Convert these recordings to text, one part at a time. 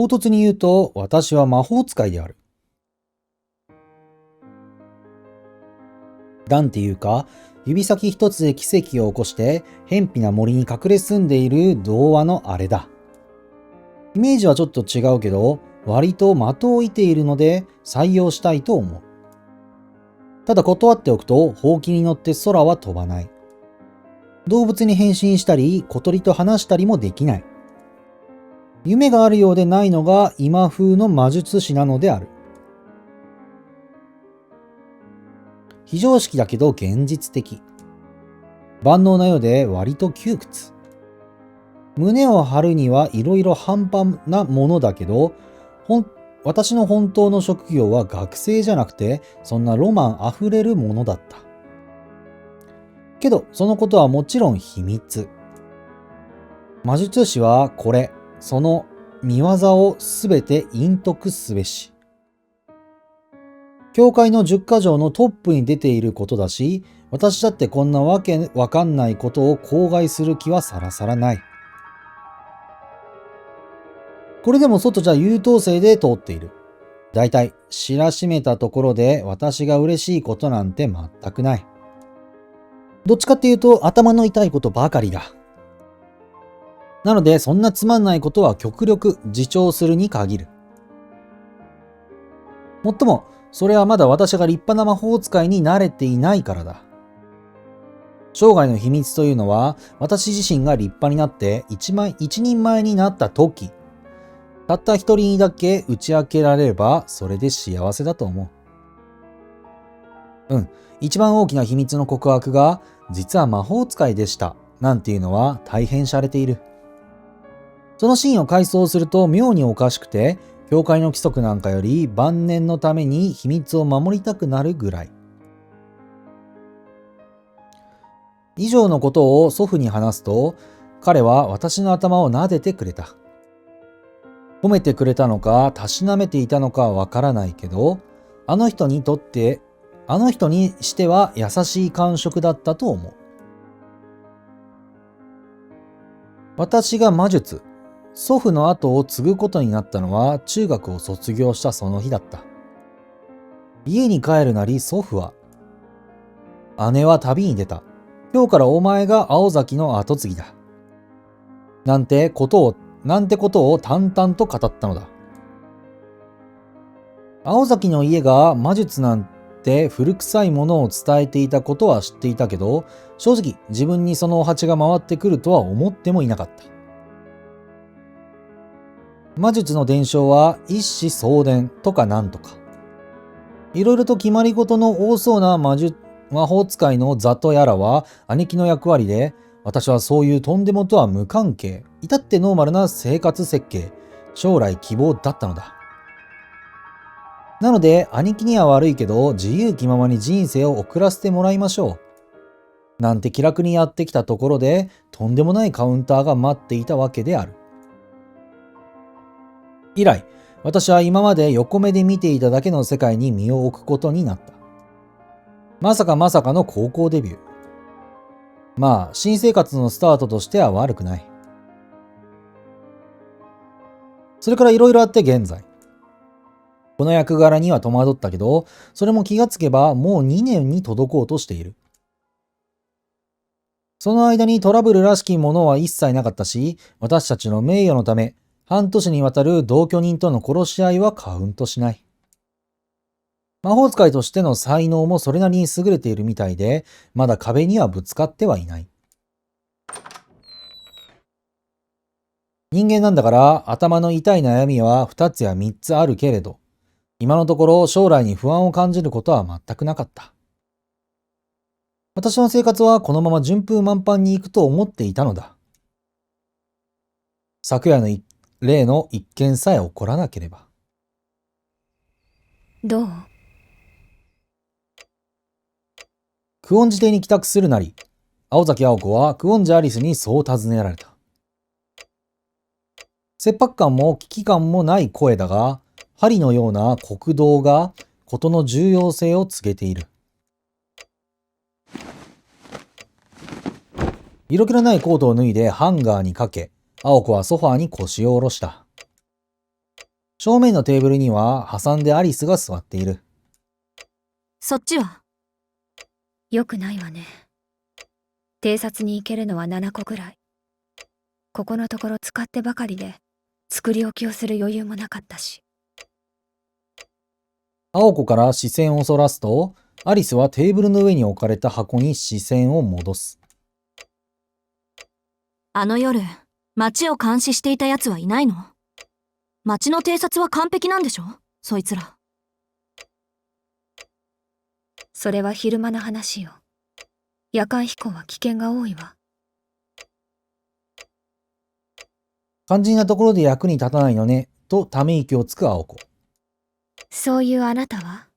唐突に言うと、私は魔法使いである。なんていうか、指先一つで奇跡を起こして、偏僻な森に隠れ住んでいる童話のあれだ。イメージはちょっと違うけど、割と的を射ているので採用したいと思う。ただ断っておくと、ほうきに乗って空は飛ばない。動物に変身したり、小鳥と話したりもできない。夢があるようでないのが今風の魔術師なのである。非常識だけど現実的。万能なようで割と窮屈。胸を張るにはいろいろ半端なものだけど、私の本当の職業は学生じゃなくて、そんなロマンあふれるものだった。けど、そのことはもちろん秘密。魔術師はこれ、その見業をすべて隠匿すべし。教会の10か条のトップに出ていることだし、私だってこんなわけわかんないことを口外する気はさらさらない。これでも外じゃ優等生で通っている。だいたい知らしめたところで私が嬉しいことなんて全くない。どっちかっていうと頭の痛いことばかりだ。なのでそんなつまんないことは極力自重するに限る。もっとも、それはまだ私が立派な魔法使いに慣れていないからだ。生涯の秘密というのは、私自身が立派になって一人前になった時、たった一人にだけ打ち明けられれば、それで幸せだと思う。一番大きな秘密の告白が、実は魔法使いでした、なんていうのは大変洒落ている。そのシーンを回想すると妙におかしくて、教会の規則なんかより晩年のために秘密を守りたくなるぐらい。以上のことを祖父に話すと、彼は私の頭を撫でてくれた。褒めてくれたのか、たしなめていたのかはわからないけど、あの人にしては優しい感触だったと思う。私が魔術、祖父の後を継ぐことになったのは中学を卒業したその日だった。家に帰るなり祖父は、姉は旅に出た。今日からお前が青崎の跡継ぎだ。なんてことを淡々と語ったのだ。青崎の家が魔術なんて古臭いものを伝えていたことは知っていたけど、正直自分にそのお鉢が回ってくるとは思ってもいなかった。魔術の伝承は一子相伝とかなんとか。いろいろと決まり事の多そうな魔法使いの座とやらは兄貴の役割で、私はそういうとんでもとは無関係、至ってノーマルな生活設計、将来希望だったのだ。なので兄貴には悪いけど自由気ままに人生を送らせてもらいましょう。なんて気楽にやってきたところで、とんでもないカウンターが待っていたわけである。以来、私は今まで横目で見ていただけの世界に身を置くことになった。まさかの高校デビュー。まあ、新生活のスタートとしては悪くない。それからいろいろあって現在。この役柄には戸惑ったけど、それも気がつけばもう2年に届こうとしている。その間にトラブルらしきものは一切なかったし、私たちの名誉のため、半年にわたる同居人との殺し合いはカウントしない。魔法使いとしての才能もそれなりに優れているみたいで、まだ壁にはぶつかってはいない。人間なんだから頭の痛い悩みは2つや3つあるけれど、今のところ将来に不安を感じることは全くなかった。私の生活はこのまま順風満帆に行くと思っていたのだ。昨夜の例の一件さえ起こらなければ。どう？久遠寺邸に帰宅するなり、青崎青子は久遠寺アリスにそう尋ねられた。切迫感も危機感もない声だが、針のような国道が事の重要性を告げている。色気のないコートを脱いでハンガーにかけ、青子はソファーに腰を下ろした。正面のテーブルには挟んでアリスが座っている。そっちは？よくないわね。偵察に行けるのは7個ぐらい。ここのところ使ってばかりで、作り置きをする余裕もなかったし。青子から視線をそらすと、アリスはテーブルの上に置かれた箱に視線を戻す。あの夜、街を監視していた奴はいないの？街の偵察は完璧なんでしょ？そいつら。それは昼間の話よ。夜間飛行は危険が多いわ。肝心なところで役に立たないのね、とため息をつく青子。そういうあなたは？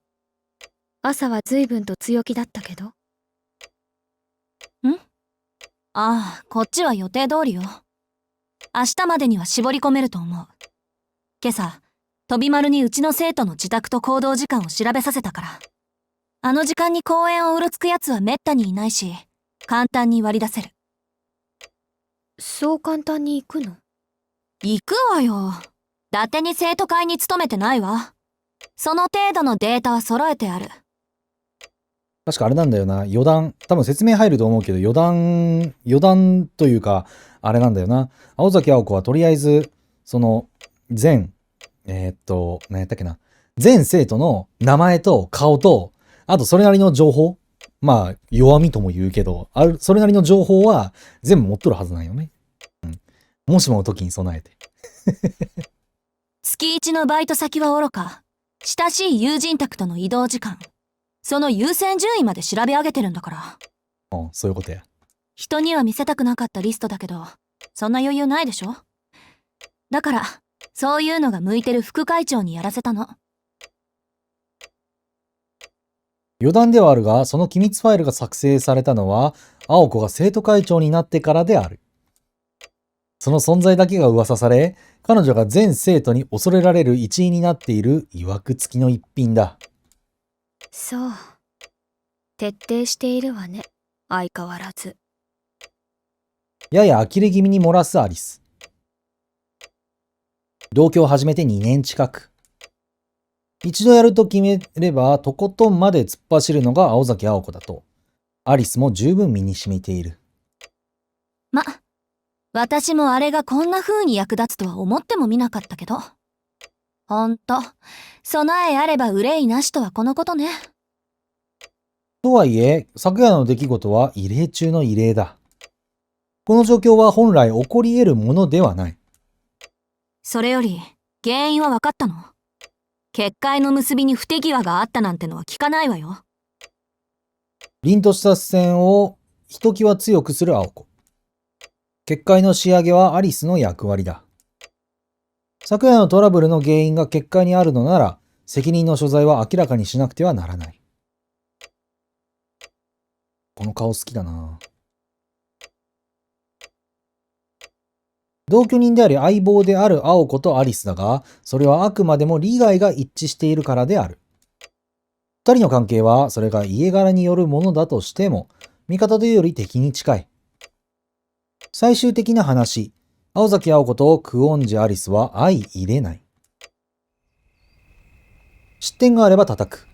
朝は随分と強気だったけど。ああ、こっちは予定通りよ。明日までには絞り込めると思う。今朝、飛び丸にうちの生徒の自宅と行動時間を調べさせたから。あの時間に公園をうろつく奴はめったにいないし、簡単に割り出せる。そう簡単に行くの？行くわよ。伊達に生徒会に勤めてないわ。その程度のデータは揃えてある。確かあれなんだよな。余談、多分説明入ると思うけど、余談というか、あれなんだよな。青崎青子はとりあえず、その、何やったっけな。全生徒の名前と顔と、あとそれなりの情報。まあ、弱みとも言うけど、それなりの情報は全部持っとるはずなんよね。もしもの時に備えて。月1のバイト先はおろか、親しい友人宅との移動時間、その優先順位まで調べ上げてるんだから。そういうことや。人には見せたくなかったリストだけど、そんな余裕ないでしょ？だから、そういうのが向いてる副会長にやらせたの。余談ではあるが、その機密ファイルが作成されたのは、青子が生徒会長になってからである。その存在だけが噂され、彼女が全生徒に恐れられる一員になっている曰く付きの一品だ。そう。徹底しているわね。相変わらず。やや呆れ気味に漏らすアリス。同居を始めて2年近く。一度やると決めれば、とことんまで突っ走るのが青崎青子だと、アリスも十分身に染みている。私もあれがこんな風に役立つとは思ってもみなかったけど。ほんと、備えあれば憂いなしとはこのことね。とはいえ、昨夜の出来事は異例中の異例だ。この状況は本来起こり得るものではない。それより、原因は分かったの？結界の結びに不手際があったなんてのは聞かないわよ。凛とした視線をひときわ強くする青子。結界の仕上げはアリスの役割だ。昨夜のトラブルの原因が結界にあるのなら、責任の所在は明らかにしなくてはならない。この顔好きだな。同居人であり相棒である青子とアリスだが、それはあくまでも利害が一致しているからである。二人の関係は、それが家柄によるものだとしても、味方というより敵に近い。最終的な話、青崎青子とクオンジアリスは相入れない。失点があれば叩く。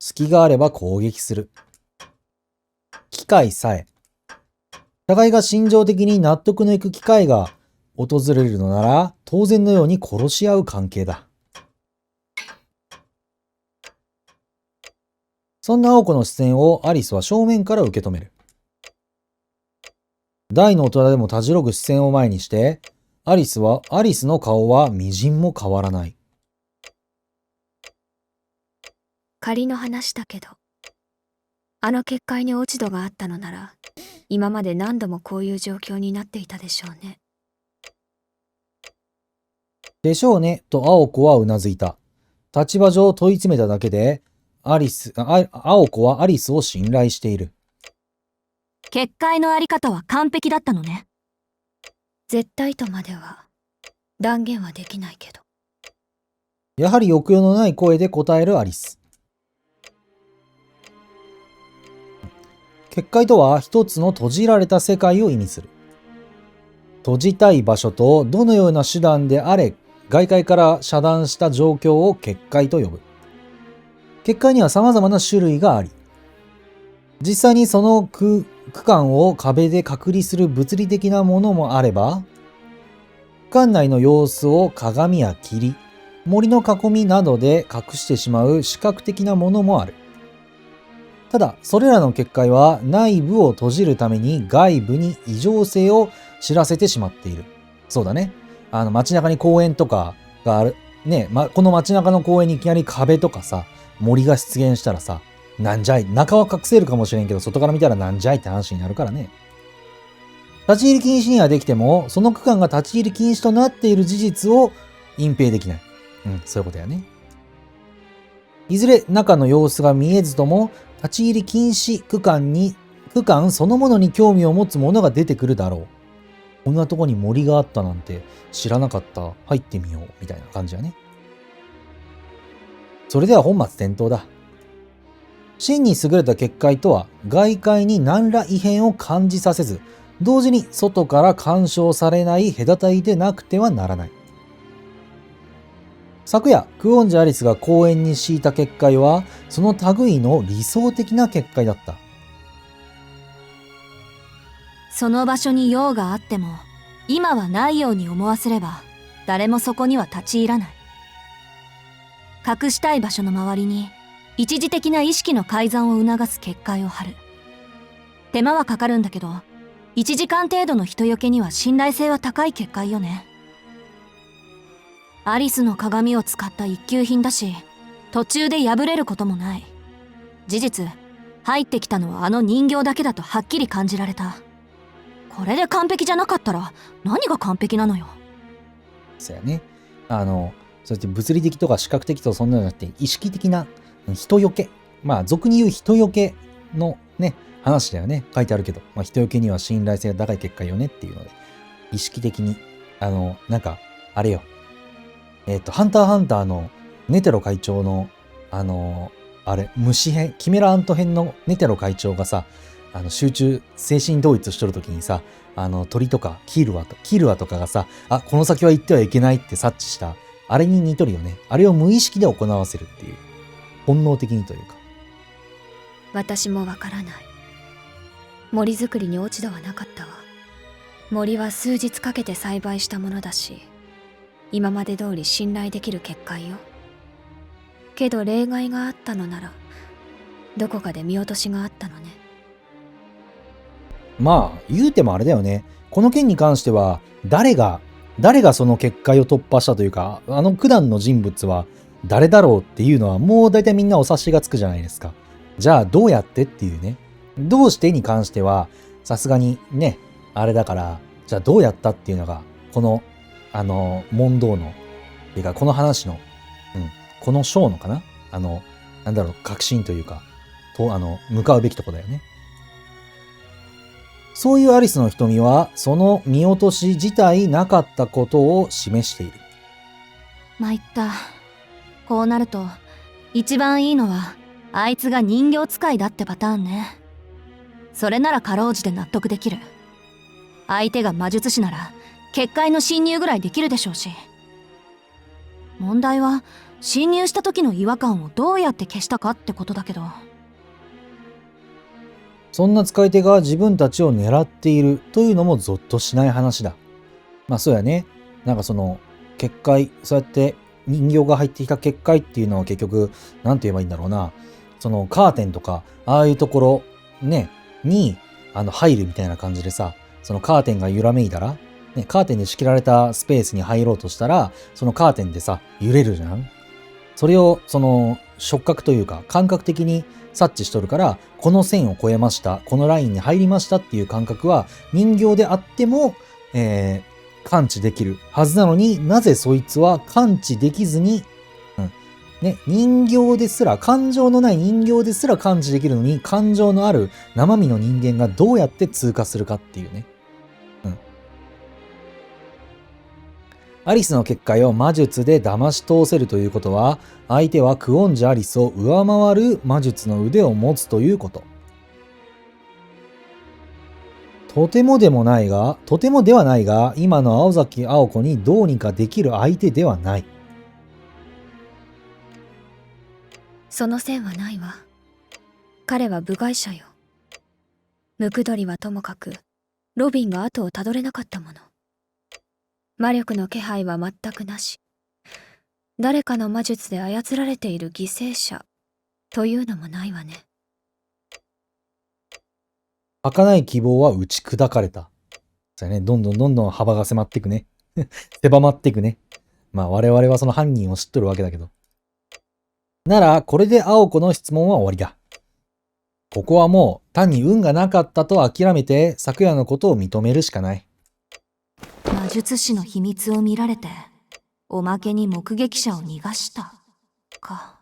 隙があれば攻撃する。機会さえ。互いが心情的に納得のいく機会が訪れるのなら、当然のように殺し合う関係だ。そんな青子の視線をアリスは正面から受け止める。大の大人でもたじろぐ視線を前にして、アリスの顔はみじんも変わらない。仮の話だけど、あの結界に落ち度があったのなら、今まで何度もこういう状況になっていたでしょうね。でしょうね、と青子はうなずいた。立場上問い詰めただけで、青子はアリスを信頼している。結界のあり方は完璧だったのね。絶対とまでは断言はできないけど。やはり抑揚のない声で答えるアリス。結界とは一つの閉じられた世界を意味する。閉じたい場所とどのような手段であれ外界から遮断した状況を結界と呼ぶ。結界には様々な種類があり、実際にその区間を壁で隔離する物理的なものもあれば、区間内の様子を鏡や霧、森の囲みなどで隠してしまう視覚的なものもある。ただ、それらの結界は内部を閉じるために外部に異常性を知らせてしまっている。そうだね。街中に公園とかがある。ね、この街中の公園にいきなり壁とかさ、森が出現したらさ、なんじゃい、中は隠せるかもしれんけど、外から見たらなんじゃいって話になるからね。立ち入り禁止にはできても、その区間が立ち入り禁止となっている事実を隠蔽できない。そういうことやね。いずれ中の様子が見えずとも、立ち入り禁止区間そのものに興味を持つ者が出てくるだろう。こんなとこに森があったなんて知らなかった。入ってみよう。みたいな感じやね。それでは本末転倒だ。真に優れた結界とは、外界に何ら異変を感じさせず、同時に外から干渉されない隔たりでなくてはならない。昨夜、クオンジアリスが公園に敷いた結界は、その類の理想的な結界だった。その場所に用があっても、今はないように思わせれば、誰もそこには立ち入らない。隠したい場所の周りに、一時的な意識の改ざんを促す結界を張る。手間はかかるんだけど、1時間程度の人よけには信頼性は高い結界よね。アリスの鏡を使った一級品だし、途中で破れることもない。事実、入ってきたのはあの人形だけだとはっきり感じられた。これで完璧じゃなかったら何が完璧なのよ。そうやね。そうやって物理的とか視覚的とそんなのじゃなくて、意識的な人よけ。俗に言う人よけのね、話だよね。書いてあるけど、人よけには信頼性が高い結果よねっていうので、意識的に、あれよ。ハンターハンターのネテロ会長の、虫編、キメラアント編のネテロ会長がさ、精神同一しとるときにさ、鳥とかキルアとかがさ、この先は行ってはいけないって察知した、あれに似とるよね。あれを無意識で行わせるっていう。本能的にというか。私もわからない。森作りに落ち度はなかったわ。森は数日かけて栽培したものだし、今まで通り信頼できる結界よ。けど例外があったのなら、どこかで見落としがあったのね。言うてもあれだよね。この件に関しては、誰がその結界を突破したというか、九段の人物は誰だろうっていうのはもう大体みんなお察しがつくじゃないですか。じゃあどうやってっていうね。どうしてに関しては、さすがにね、あれだから、じゃあどうやったっていうのが、この、問答の、っていうかこの話の、この章のかな確信というか、向かうべきとこだよね。そういうアリスの瞳は、その見落とし自体なかったことを示している。参った。こうなると、一番いいのは、あいつが人形使いだってパターンね。それならかろうじて納得できる。相手が魔術師なら、結界の侵入ぐらいできるでしょうし。問題は、侵入した時の違和感をどうやって消したかってことだけど。そんな使い手が自分たちを狙っているというのもゾッとしない話だ。そうやね。その結界、そうやって人形が入ってきた結界っていうのは結局、なんて言えばいいんだろうな。そのカーテンとか、ああいうところね、に入るみたいな感じでさ、そのカーテンが揺らめいたら、ね、カーテンで仕切られたスペースに入ろうとしたら、そのカーテンでさ、揺れるじゃん。それを、その触覚というか、感覚的に察知しとるから、この線を越えました、このラインに入りましたっていう感覚は、人形であっても、感知できるはずなのになぜそいつは感知できずに、人形ですら、感情のない人形ですら感知できるのに、感情のある生身の人間がどうやって通過するかっていうね。アリスの結界を魔術で騙し通せるということは、相手はクオンジアリスを上回る魔術の腕を持つということ。とてもではないが、今の青崎青子にどうにかできる相手ではない。その線はないわ。彼は部外者よ。ムクドリはともかく、ロビンが後をたどれなかったもの。魔力の気配は全くなし。誰かの魔術で操られている犠牲者というのもないわね。儚い希望は打ち砕かれた。それね、どんどん幅が狭っていくね。狭まっていくね。まあ我々はその犯人を知っとるわけだけど。なら、これで青子の質問は終わりだ。ここはもう単に運がなかったと諦めて昨夜のことを認めるしかない。魔術師の秘密を見られて、おまけに目撃者を逃がした。か。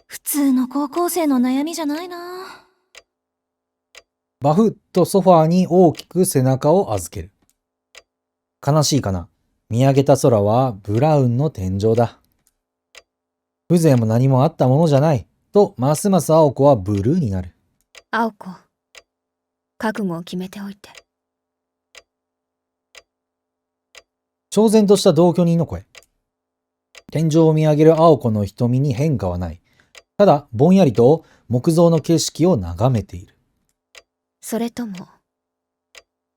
普通の高校生の悩みじゃないな。バフッとソファーに大きく背中を預ける。悲しいかな。見上げた空はブラウンの天井だ。風情も何もあったものじゃない。と、ますます青子はブルーになる。青子、覚悟を決めておいて。超然とした同居人の声。天井を見上げる青子の瞳に変化はない。ただ、ぼんやりと木造の景色を眺めている。それとも、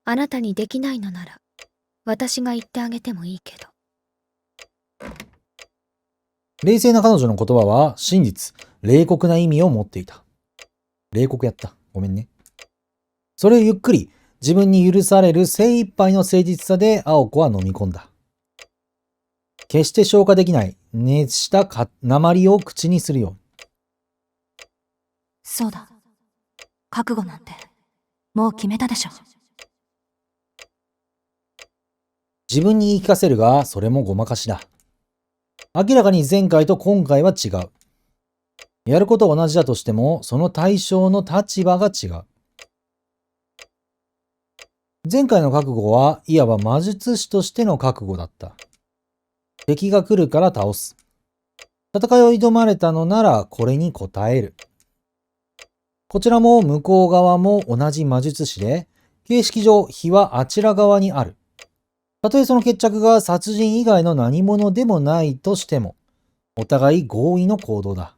あなたにできないのなら、私が言ってあげてもいいけど。冷静な彼女の言葉は真実、冷酷な意味を持っていた。冷酷やった。ごめんね。それをゆっくり自分に許される精一杯の誠実さで青子は飲み込んだ。決して消化できない熱した鉛を口にするように。そうだ。覚悟なんて、もう決めたでしょ。自分に言い聞かせるが、それもごまかしだ。明らかに前回と今回は違う。やることは同じだとしても、その対象の立場が違う。前回の覚悟はいわば魔術師としての覚悟だった。敵が来るから倒す。戦いを挑まれたのならこれに応える。こちらも向こう側も同じ魔術師で、形式上非はあちら側にある。たとえその決着が殺人以外の何者でもないとしても、お互い合意の行動だ。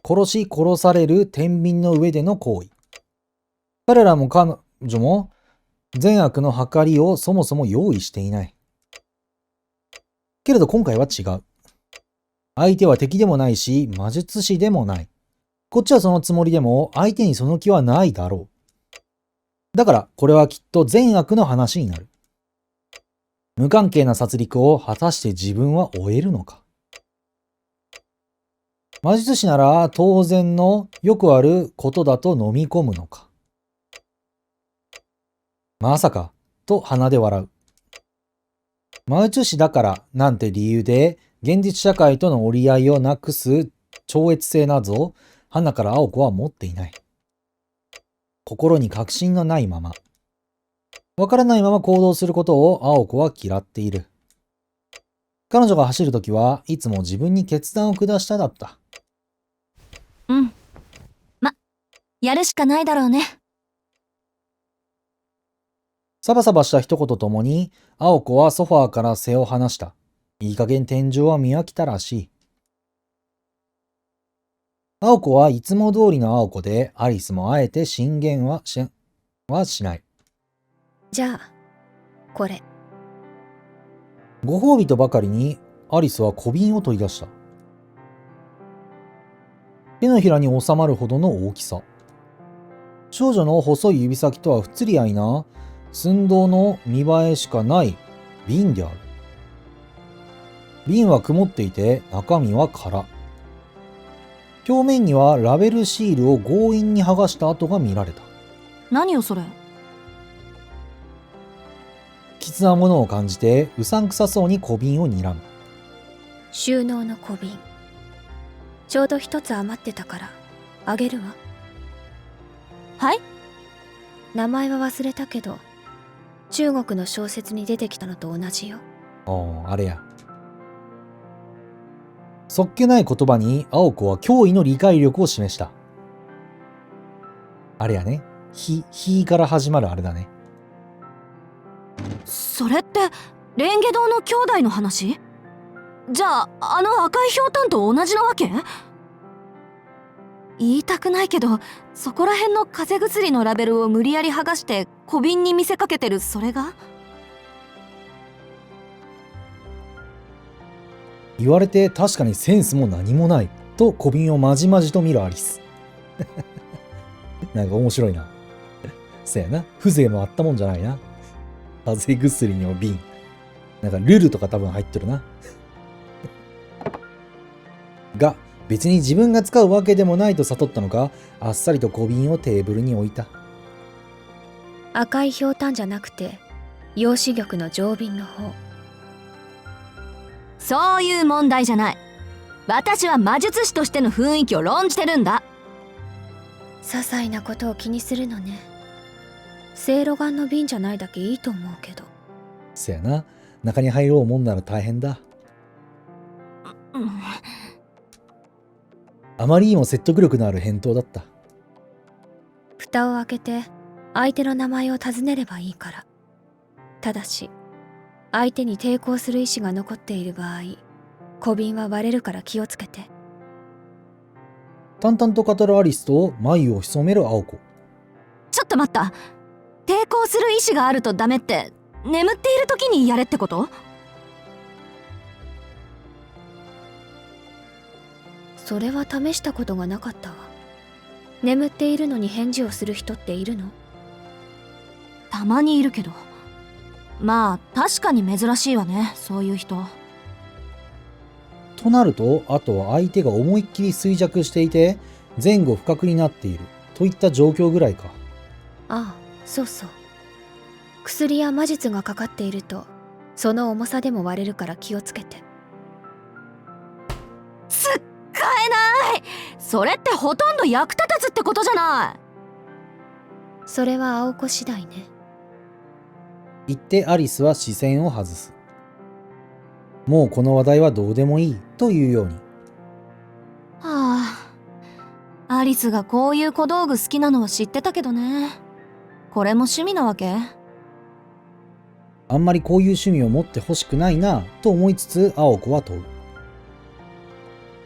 殺される天秤の上での行為。彼らも彼女も善悪の計りをそもそも用意していない。けれど今回は違う。相手は敵でもないし、魔術師でもない。こっちはそのつもりでも相手にその気はないだろう。だからこれはきっと善悪の話になる。無関係な殺戮を果たして自分は終えるのか。魔術師なら当然のよくあることだと飲み込むのか。まさか、と鼻で笑う。魔術師だからなんて理由で現実社会との折り合いをなくす超越性など花から青子は持っていない。心に確信のないまま。わからないまま行動することを青子は嫌っている。彼女が走るときはいつも自分に決断を下しただった。うん。やるしかないだろうね。サバサバした一言ともに、青子はソファーから背を離した。いい加減天井は見飽きたらしい。青子はいつも通りの青子で、アリスもあえて進言はしない。じゃあ、これ。ご褒美とばかりに、アリスは小瓶を取り出した。手のひらに収まるほどの大きさ。少女の細い指先とは不釣り合いな、寸胴の見栄えしかない瓶である。瓶は曇っていて中身は空。表面にはラベルシールを強引に剥がした跡が見られた。何よそれ。きつなものを感じてうさんくさそうに小瓶を睨む。収納の小瓶。ちょうど一つ余ってたからあげるわ。はい？名前は忘れたけど、中国の小説に出てきたのと同じよ。あれや。そっけない言葉に青子は驚異の理解力を示した。あれやね。ひから始まるあれだね。それってレンゲ堂の兄弟の話？じゃああの赤いひょうたんと同じなわけ？言いたくないけど、そこら辺の風邪薬のラベルを無理やり剥がして小瓶に見せかけてるそれが？言われて確かにセンスも何もないと小瓶をまじまじと見るアリス。なんか面白いな。そやな。風情もあったもんじゃないな。風邪薬の瓶。なんかルルとか多分入ってるな。が、別に自分が使うわけでもないと悟ったのか、あっさりと小瓶をテーブルに置いた。赤いひょうたんじゃなくて陽子玉の上瓶の方。そういう問題じゃない。私は魔術師としての雰囲気を論じてるんだ。些細なことを気にするのね。せいろがんの瓶じゃないだけいいと思うけど。そやな。中に入ろうもんなら大変だ。うん、あまりにも説得力のある返答だった。蓋を開けて相手の名前を尋ねればいいから。ただし相手に抵抗する意志が残っている場合、小瓶は割れるから気をつけて。淡々と語るアリスと眉を潜める青子。ちょっと待った。抵抗する意志があるとダメって眠っている時にやれってこと？それは試したことがなかったわ。眠っているのに返事をする人っているの？たまにいるけど。まあ確かに珍しいわね、そういう人。となると、あとは相手が思いっきり衰弱していて、前後不覚になっているといった状況ぐらいか。ああ、そうそう。薬や魔術がかかっていると、その重さでも割れるから気をつけて。使えない。それってほとんど役立たずってことじゃない。それは青子次第ね。言ってアリスは視線を外す。もうこの話題はどうでもいいというように。はあ、アリスがこういう小道具好きなのは知ってたけどね。これも趣味なわけ？あんまりこういう趣味を持ってほしくないなと思いつつ青子は問う。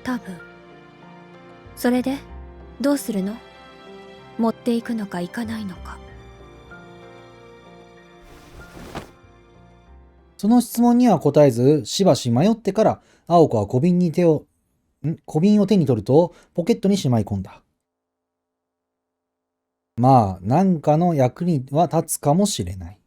多分。それでどうするの？持っていくのか行かないのか。その質問には答えず、しばし迷ってから青子は小瓶を手に取るとポケットにしまい込んだ。まあ、なんかの役には立つかもしれない。